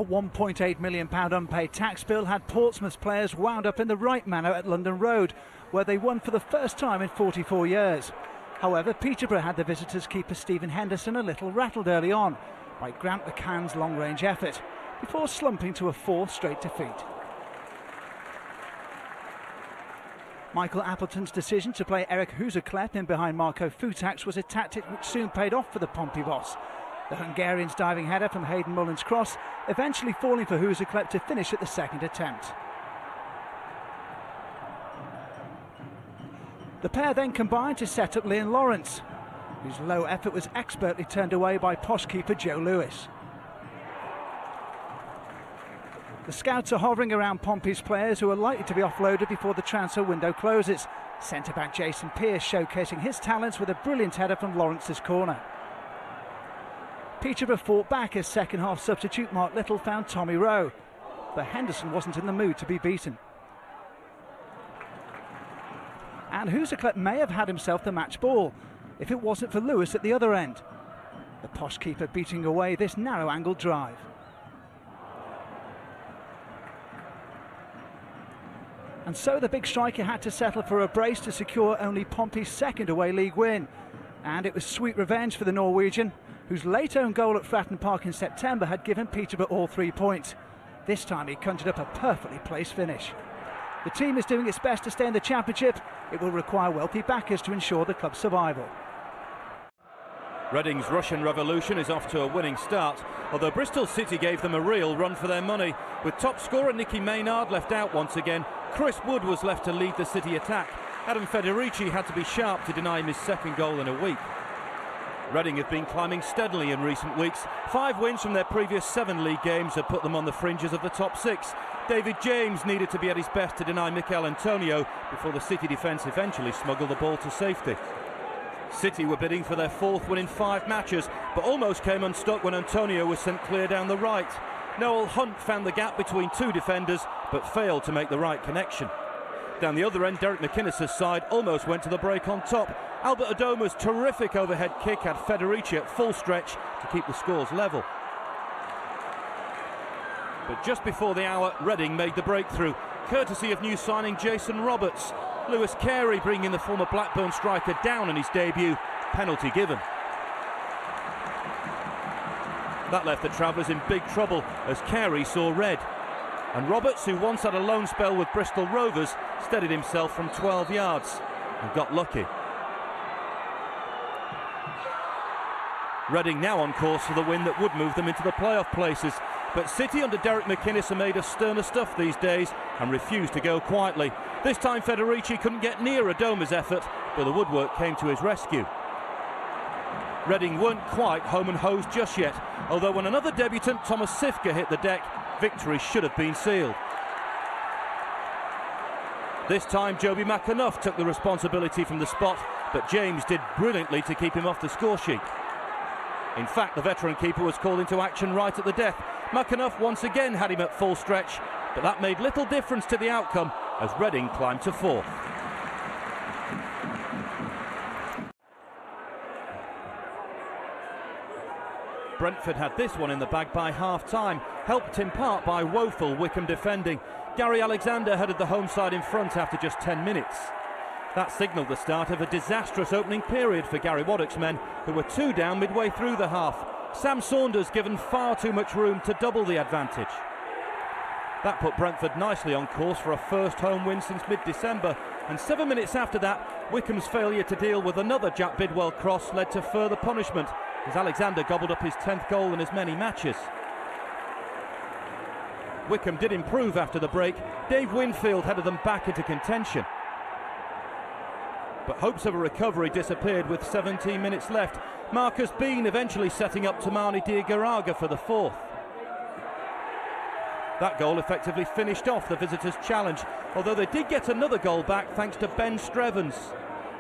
£1.8 million unpaid tax bill had Portsmouth's players wound up in the right manner at London Road, where they won for the first time in 44 years. However, Peterborough had the visitors' keeper Stephen Henderson a little rattled early on by Grant McCann's long-range effort, before slumping to a 4th straight defeat. Michael Appleton's decision to play Eric Huseklepp in behind Marco Futax was a tactic which soon paid off for the Pompey boss. The Hungarian's diving header from Hayden Mullins' cross eventually falling for Huseklepp to finish at the second attempt. The pair then combined to set up Liam Lawrence, whose low effort was expertly turned away by posh keeper Joe Lewis. The scouts are hovering around Pompey's players who are likely to be offloaded before the transfer window closes. Centre-back Jason Pearce showcasing his talents with a brilliant header from Lawrence's corner. Peterborough fought back as second-half substitute Mark Little found Tommy Rowe, but Henderson wasn't in the mood to be beaten. And Huseklepp may have had himself the match ball, if it wasn't for Lewis at the other end. The posh keeper beating away this narrow-angled drive. And so the big striker had to settle for a brace to secure only Pompey's second away league win. And it was sweet revenge for the Norwegian, whose late own goal at Fratton Park in September had given Peterborough all 3 points. This time he conjured up a perfectly placed finish. The team is doing its best to stay in the Championship. It will require wealthy backers to ensure the club's survival. Reading's Russian Revolution is off to a winning start, although Bristol City gave them a real run for their money. With top scorer Nicky Maynard left out once again, Chris Wood was left to lead the City attack. Adam Federici had to be sharp to deny him his second goal in a week. Reading have been climbing steadily in recent weeks. 5 wins from their previous 7 league games had put them on the fringes of the top 6. David James needed to be at his best to deny Mikel Antonio before the City defence eventually smuggled the ball to safety. City were bidding for their 4th win in 5 matches, but almost came unstuck when Antonio was sent clear down the right. Noel Hunt found the gap between 2 defenders, but failed to make the right connection. Down the other end, Derek McInnes' side almost went to the break on top. Albert Adoma's terrific overhead kick had Federici at full stretch to keep the scores level. But just before the hour, Reading made the breakthrough, courtesy of new signing Jason Roberts. Lewis Carey bringing the former Blackburn striker down in his debut, penalty given. That left the Travellers in big trouble as Carey saw red. And Roberts, who once had a loan spell with Bristol Rovers, steadied himself from 12 yards and got lucky. Reading now on course for the win that would move them into the playoff places. But City under Derek McInnes are made of sterner stuff these days and refused to go quietly. This time Federici couldn't get near Adoma's effort, but the woodwork came to his rescue. Reading weren't quite home and hosed just yet, although when another debutant, Thomas Sifka, hit the deck, victory should have been sealed. This time Joby McAnuff took the responsibility from the spot, but James did brilliantly to keep him off the score sheet. In fact, the veteran keeper was called into action right at the death. McAnuff once again had him at full stretch, but that made little difference to the outcome as Reading climbed to 4th. Brentford had this one in the bag by half-time, helped in part by woeful Wycombe defending. Gary Alexander headed the home side in front after just 10 minutes. That signalled the start of a disastrous opening period for Gary Waddock's men, who were 2 down midway through the half. Sam Saunders given far too much room to double the advantage. That put Brentford nicely on course for a first home win since mid-December, and 7 minutes after that, Wycombe's failure to deal with another Jack Bidwell cross led to further punishment, as Alexander gobbled up his 10th goal in as many matches. Wycombe did improve after the break. Dave Winfield headed them back into contention. But hopes of a recovery disappeared with 17 minutes left. Marcus Bean eventually setting up Tamani Diagaraga for the 4th. That goal effectively finished off the visitors' challenge, although they did get another goal back thanks to Ben Strevens.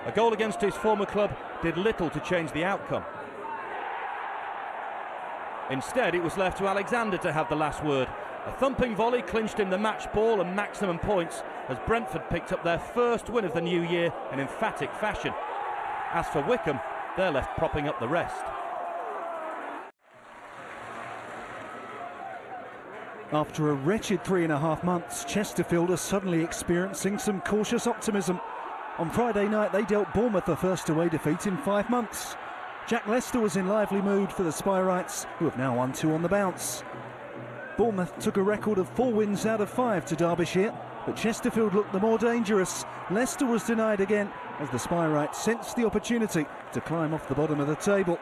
A goal against his former club did little to change the outcome. Instead, it was left to Alexander to have the last word. A thumping volley clinched him the match ball and maximum points as Brentford picked up their first win of the new year in emphatic fashion. As for Wycombe, they're left propping up the rest. After a wretched 3.5 months, Chesterfield are suddenly experiencing some cautious optimism. On Friday night, they dealt Bournemouth their first away defeat in 5 months. Jack Lester was in lively mood for the Spireites, who have now won 2 on the bounce. Bournemouth took a record of 4 wins out of 5 to Derbyshire, but Chesterfield looked the more dangerous. Leicester was denied again as the Spireites sensed the opportunity to climb off the bottom of the table.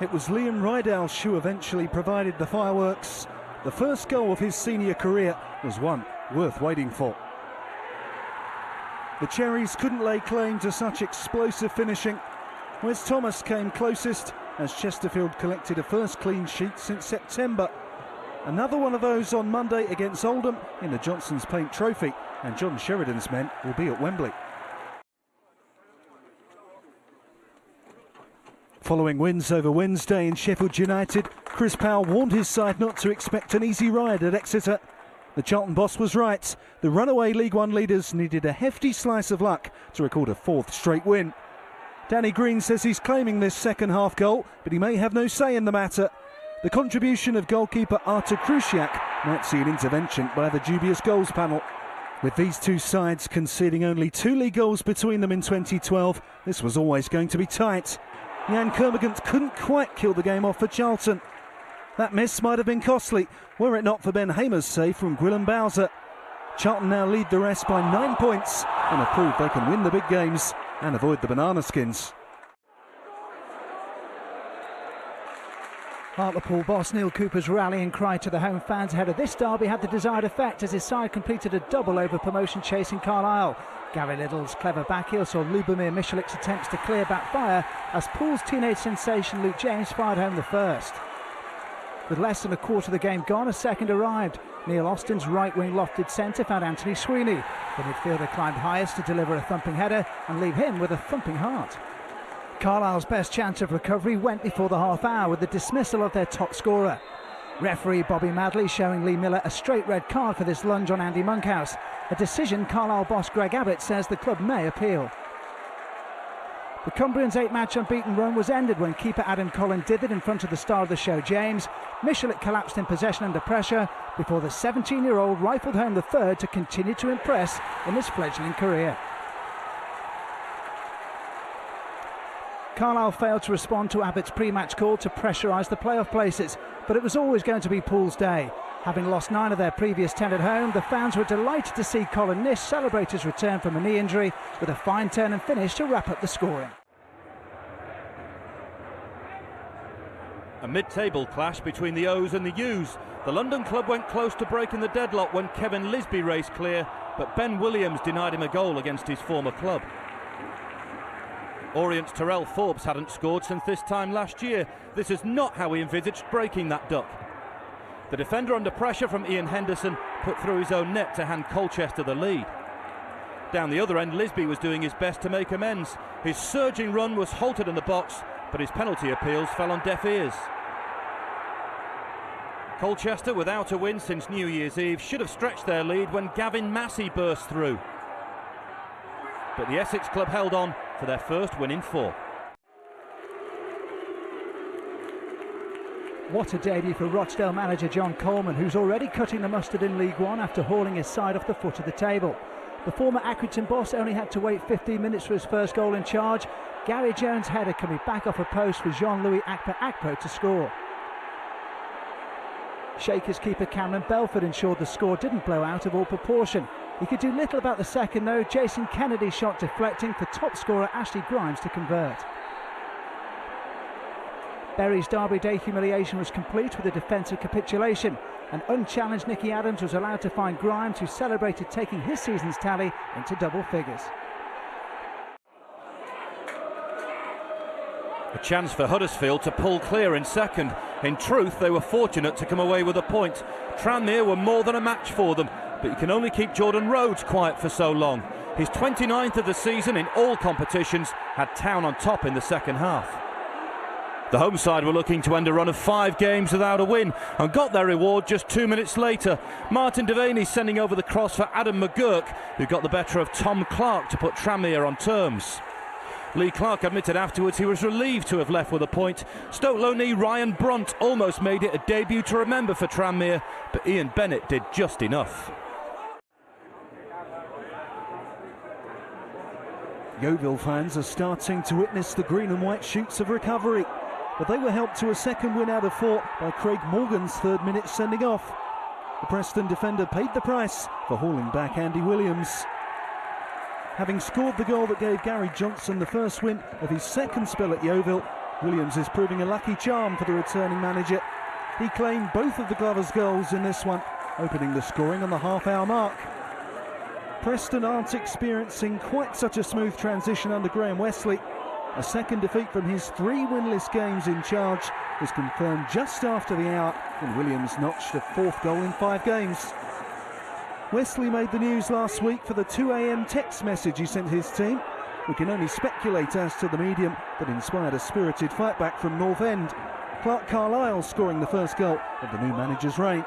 It was Liam Rydalsh who eventually provided the fireworks. The first goal of his senior career was one worth waiting for. The Cherries couldn't lay claim to such explosive finishing. Wes Thomas came closest as Chesterfield collected a first clean sheet since September. Another one of those on Monday against Oldham in the Johnson's Paint Trophy, and John Sheridan's men will be at Wembley. Following wins over Wednesday in Sheffield United, Chris Powell warned his side not to expect an easy ride at Exeter. The Charlton boss was right. The runaway League One leaders needed a hefty slice of luck to record a 4th straight win. Danny Green says he's claiming this second half goal, but he may have no say in the matter. The contribution of goalkeeper Artur Krusiak might see an intervention by the dubious goals panel. With these two sides conceding only 2 league goals between them in 2012, this was always going to be tight. Jan Kermorgant couldn't quite kill the game off for Charlton. That miss might have been costly, were it not for Ben Hamer's save from Gwilym Bowser. Charlton now lead the rest by 9 points and have proved they can win the big games and avoid the banana skins. Hartlepool boss Neil Cooper's rallying cry to the home fans ahead of this derby had the desired effect as his side completed a double over promotion chasing Carlisle. Gary Little's clever backheel saw Lubomir Michelik's attempts to clear backfire as Pool's teenage sensation Luke James fired home the first. With less than a quarter of the game gone, a second arrived. Neil Austin's right-wing lofted centre found Anthony Sweeney. The midfielder climbed highest to deliver a thumping header and leave him with a thumping heart. Carlisle's best chance of recovery went before the half hour with the dismissal of their top scorer. Referee Bobby Madley showing Lee Miller a straight red card for this lunge on Andy Monkhouse, a decision Carlisle boss Greg Abbott says the club may appeal. The Cumbrians' 8-match unbeaten run was ended when keeper Adam Collin dithered in front of the star of the show, James. Michelik collapsed in possession under pressure before the 17-year-old rifled home the third to continue to impress in his fledgling career. Carlisle failed to respond to Abbott's pre-match call to pressurise the playoff places, but it was always going to be Pool's day. Having lost 9 of their previous 10 at home, the fans were delighted to see Colin Nish celebrate his return from a knee injury with a fine turn and finish to wrap up the scoring. A mid-table clash between the O's and the U's. The London club went close to breaking the deadlock when Kevin Lisby raced clear, but Ben Williams denied him a goal against his former club. Orient's Terrell Forbes hadn't scored since this time last year. This is not how he envisaged breaking that duck. The defender under pressure from Ian Henderson put through his own net to hand Colchester the lead. Down the other end, Lisby was doing his best to make amends. His surging run was halted in the box, but his penalty appeals fell on deaf ears. Colchester, without a win since New Year's Eve, should have stretched their lead when Gavin Massey burst through. But the Essex club held on for their first win in 4. What a debut for Rochdale manager John Coleman, who's already cutting the mustard in League One after hauling his side off the foot of the table. The former Accrington boss only had to wait 15 minutes for his first goal in charge. Gary Jones' header coming back off a post for Jean-Louis Akpo to score. Shakers keeper Cameron Belford ensured the score didn't blow out of all proportion. He could do little about the second though. Jason Kennedy's shot deflecting for top scorer Ashley Grimes to convert. Bury's Derby Day humiliation was complete with a defensive capitulation. An unchallenged Nicky Adams was allowed to find Grimes, who celebrated taking his season's tally into double figures. A chance for Huddersfield to pull clear in second. In truth, they were fortunate to come away with a point. Tranmere were more than a match for them, but you can only keep Jordan Rhodes quiet for so long. His 29th of the season in all competitions had Town on top in the second half. The home side were looking to end a run of 5 games without a win and got their reward just 2 minutes later. Martin Devaney sending over the cross for Adam McGurk, who got the better of Tom Clark to put Tranmere on terms. Lee Clark admitted afterwards he was relieved to have left with a point. Stoke loanee Ryan Brunt almost made it a debut to remember for Tranmere, but Ian Bennett did just enough. Yeovil fans are starting to witness the green and white shoots of recovery, but they were helped to a second win out of 4 by Craig Morgan's third-minute sending off. The Preston defender paid the price for hauling back Andy Williams. Having scored the goal that gave Gary Johnson the first win of his second spell at Yeovil, Williams is proving a lucky charm for the returning manager. He claimed both of the Glovers' goals in this one, opening the scoring on the half-hour mark. Preston aren't experiencing quite such a smooth transition under Graham Wesley. A second defeat from his 3 winless games in charge was confirmed just after the hour when Williams notched a 4th goal in 5 games. Wesley made the news last week for the 2 a.m. text message he sent his team. We can only speculate as to the medium that inspired a spirited fight back from North End. Clark Carlisle scoring the first goal of the new manager's reign.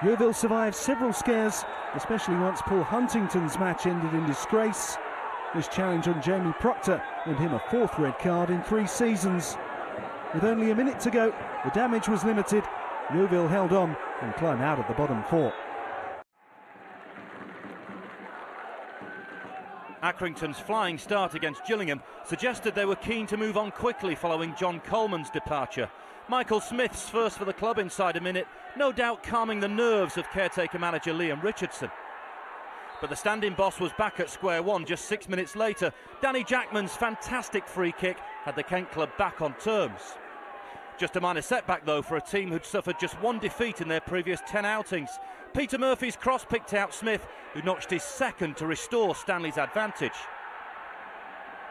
Yeovil survived several scares, especially once Paul Huntington's match ended in disgrace. His challenge on Jamie Proctor earned him a 4th red card in 3 seasons. With only a minute to go, the damage was limited. Yeovil held on and climbed out of the bottom 4. Accrington's flying start against Gillingham suggested they were keen to move on quickly following John Coleman's departure. Michael Smith's first for the club inside a minute, no doubt calming the nerves of caretaker manager Liam Richardson. But the standing boss was back at square one just 6 minutes later. Danny Jackman's fantastic free kick had the Kent club back on terms. Just a minor setback though for a team who'd suffered just 1 defeat in their previous 10 outings. Peter Murphy's cross picked out Smith, who notched his 2nd to restore Stanley's advantage.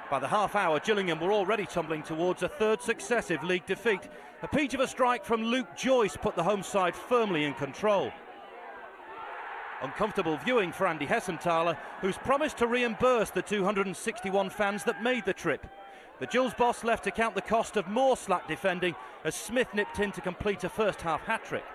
By the half hour, Gillingham were already tumbling towards a 3rd successive league defeat. A peach of a strike from Luke Joyce put the home side firmly in control. Uncomfortable viewing for Andy Hessenthaler, who's promised to reimburse the 261 fans that made the trip. The Gills boss left to count the cost of more slack defending as Smith nipped in to complete a first-half hat-trick.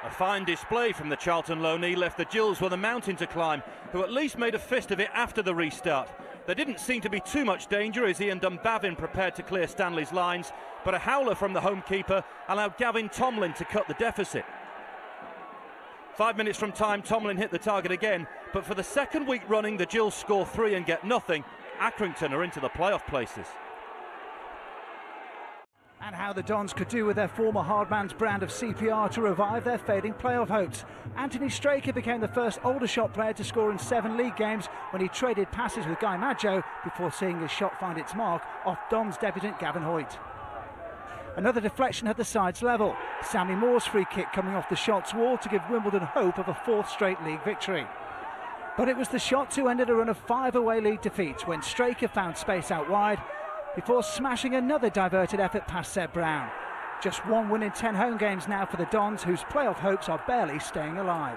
A fine display from the Charlton loanee left the Gills with a mountain to climb, who at least made a fist of it after the restart. There didn't seem to be too much danger as Ian Dunbavin prepared to clear Stanley's lines, but a howler from the home keeper allowed Gavin Tomlin to cut the deficit. 5 minutes from time, Tomlin hit the target again, but for the 2nd week running, the Gills score 3 and get nothing. Accrington are into the playoff places. And how the Dons could do with their former hardman's brand of CPR to revive their fading playoff hopes. Anthony Straker became the first Aldershot player to score in 7 league games when he traded passes with Guy Maggio before seeing his shot find its mark off Dons debutant Gavin Hoyt. Another deflection at the side's level. Sammy Moore's free kick coming off the Shots wall to give Wimbledon hope of a 4th straight league victory. But it was the Shots who ended a run of 5 away league defeats when Straker found space out wide before smashing another diverted effort past Seb Brown. Just 1 win in 10 home games now for the Dons, whose playoff hopes are barely staying alive.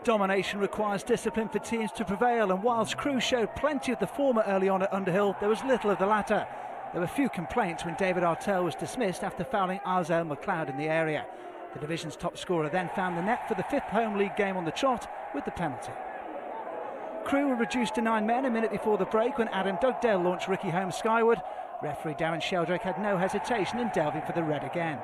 Domination requires discipline for teams to prevail, and whilst Crewe showed plenty of the former early on at Underhill, there was little of the latter. There were few complaints when David Artell was dismissed after fouling Arzel McLeod in the area. The division's top scorer then found the net for the 5th home league game on the trot with the penalty. Crewe were reduced to 9 men a minute before the break when Adam Dugdale launched Ricky Holmes skyward. Referee Darren Sheldrake had no hesitation in delving for the red again.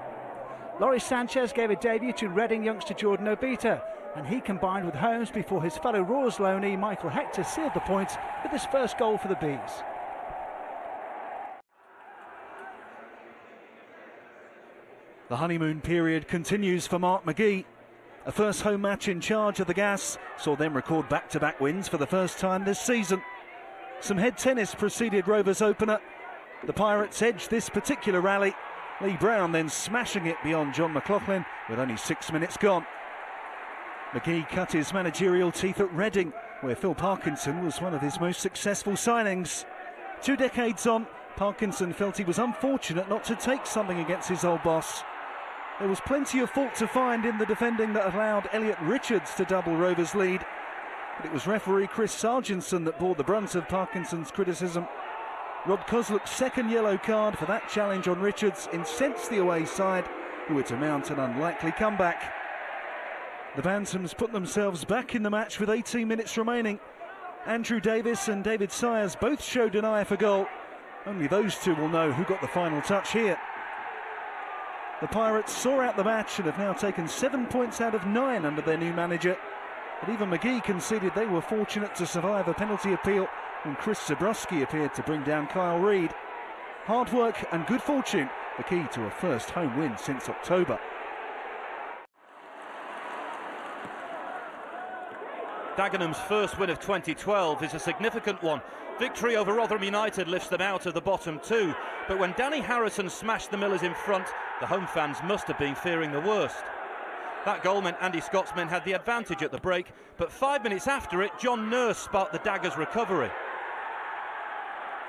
Laurie Sanchez gave a debut to Reading youngster Jordan Obita, and he combined with Holmes before his fellow Roars loanee Michael Hector sealed the points with his first goal for the Bees. The honeymoon period continues for Mark McGee. A first home match in charge of the Gas saw them record back-to-back wins for the first time this season. Some head tennis preceded Rovers' opener. The Pirates edged this particular rally. Lee Brown then smashing it beyond John McLaughlin with only 6 minutes gone. McGee cut his managerial teeth at Reading, where Phil Parkinson was one of his most successful signings. 2 decades on, Parkinson felt he was unfortunate not to take something against his old boss. There was plenty of fault to find in the defending that allowed Elliot Richards to double Rovers' lead, but it was referee Chris Sargentson that bore the brunt of Parkinson's criticism. Rob Kozluk's 2nd yellow card for that challenge on Richards incensed the away side, who were to mount an unlikely comeback. The Bantams put themselves back in the match with 18 minutes remaining. Andrew Davis and David Sayers both showed an eye for goal. Only those two will know who got the final touch here. The Pirates saw out the match and have now taken 7 points out of 9 under their new manager. But even McGee conceded they were fortunate to survive a penalty appeal when Chris Zabrowski appeared to bring down Kyle Reid. Hard work and good fortune, the key to a first home win since October. Dagenham's first win of 2012 is a significant one. Victory over Rotherham United lifts them out of the bottom two, but when Danny Harrison smashed the Millers in front, the home fans must have been fearing the worst. That goal meant Andy Scott's men had the advantage at the break, but 5 minutes after it, John Nurse sparked the Daggers' recovery.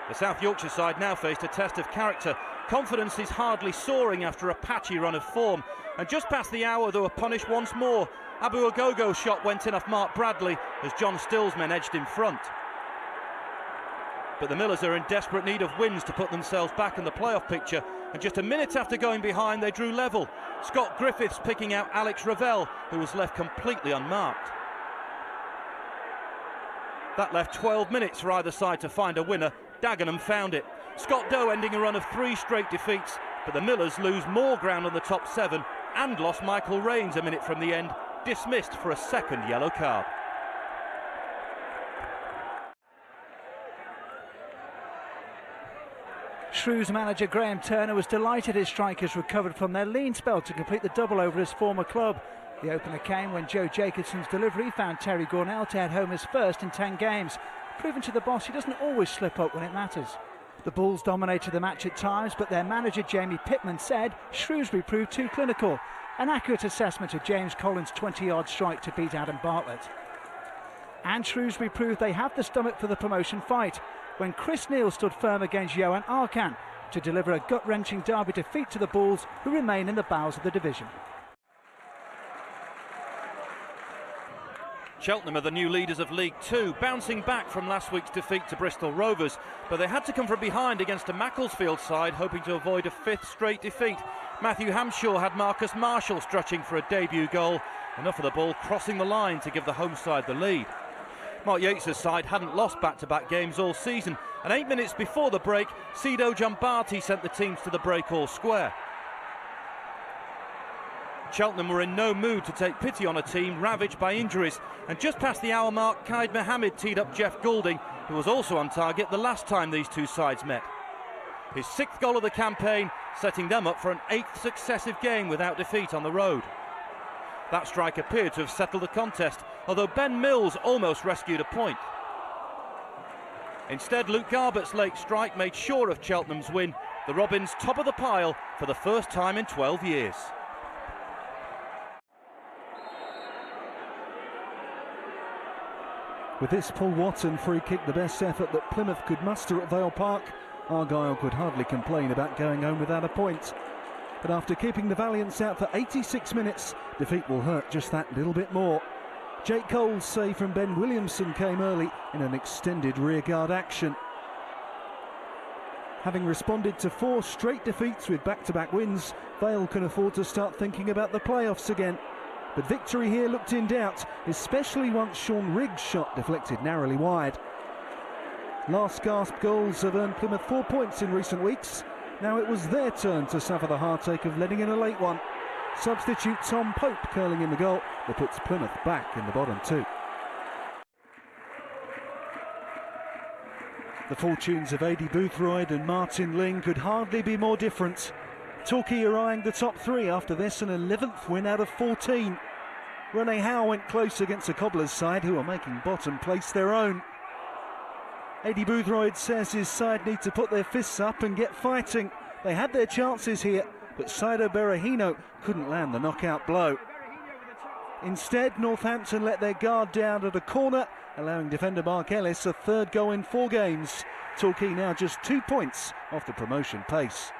The South Yorkshire side now faced a test of character. Confidence is hardly soaring after a patchy run of form, and just past the hour they were punished once more. Abu Ogogo's shot went in off Mark Bradley as John Still's men edged in front. But the Millers are in desperate need of wins to put themselves back in the playoff picture, and just a minute after going behind they drew level. Scott Griffiths picking out Alex Ravel, who was left completely unmarked. That left 12 minutes for either side to find a winner. Dagenham found it. Scott Doe ending a run of 3 straight defeats, but the Millers lose more ground on the top 7 and lost Michael Rains a minute from the end, dismissed for a second yellow card. Shrews manager Graham Turner was delighted his strikers recovered from their lean spell to complete the double over his former club. The opener came when Joe Jacobson's delivery found Terry Gornell to head home his first in 10 games. Proving to the boss he doesn't always slip up when it matters. The Bulls dominated the match at times, but their manager Jamie Pittman said Shrewsbury proved too clinical. An accurate assessment of James Collins' 20-yard strike to beat Adam Bartlett. And Shrewsbury proved they have the stomach for the promotion fight when Chris Neal stood firm against Johan Arkan to deliver a gut-wrenching derby defeat to the Bulls, who remain in the bowels of the division. Cheltenham are the new leaders of League Two, bouncing back from last week's defeat to Bristol Rovers, but they had to come from behind against a Macclesfield side hoping to avoid a 5th straight defeat. Matthew Hamshaw had Marcus Marshall stretching for a debut goal, enough of the ball crossing the line to give the home side the lead. Mark Yates' side hadn't lost back-to-back games all season, and 8 minutes before the break, Sido Jambati sent the teams to the break all square. Cheltenham were in no mood to take pity on a team ravaged by injuries, and just past the hour mark, Kaid Mohammed teed up Jeff Goulding, who was also on target the last time these two sides met. His 6th goal of the campaign, setting them up for an 8th successive game without defeat on the road. That strike appeared to have settled the contest, although Ben Mills almost rescued a point. Instead, Luke Garbutt's late strike made sure of Cheltenham's win, the Robins top of the pile for the first time in 12 years. With this Paul Watson free kick the best effort that Plymouth could muster at Vale Park, Argyle could hardly complain about going home without a point. But after keeping the Valiants out for 86 minutes, defeat will hurt just that little bit more. Jake Cole's save from Ben Williamson came early in an extended rearguard action. Having responded to 4 straight defeats with back-to-back wins, Vale can afford to start thinking about the playoffs again. But victory here looked in doubt, especially once Sean Riggs' shot deflected narrowly wide. Last gasp goals have earned Plymouth 4 points in recent weeks. Now it was their turn to suffer the heartache of letting in a late one. Substitute Tom Pope curling in the goal that puts Plymouth back in the bottom 2. The fortunes of Adi Boothroyd and Martin Ling could hardly be more different. Torquay are eyeing the top 3 after this, an 11th win out of 14. Rene Howe went close against the Cobblers side, who are making bottom place their own. Adi Boothroyd says his side need to put their fists up and get fighting. They had their chances here, but Saido Berahino couldn't land the knockout blow. Instead, Northampton let their guard down at a corner, allowing defender Mark Ellis a 3rd goal in 4 games. Torquay now just 2 points off the promotion pace.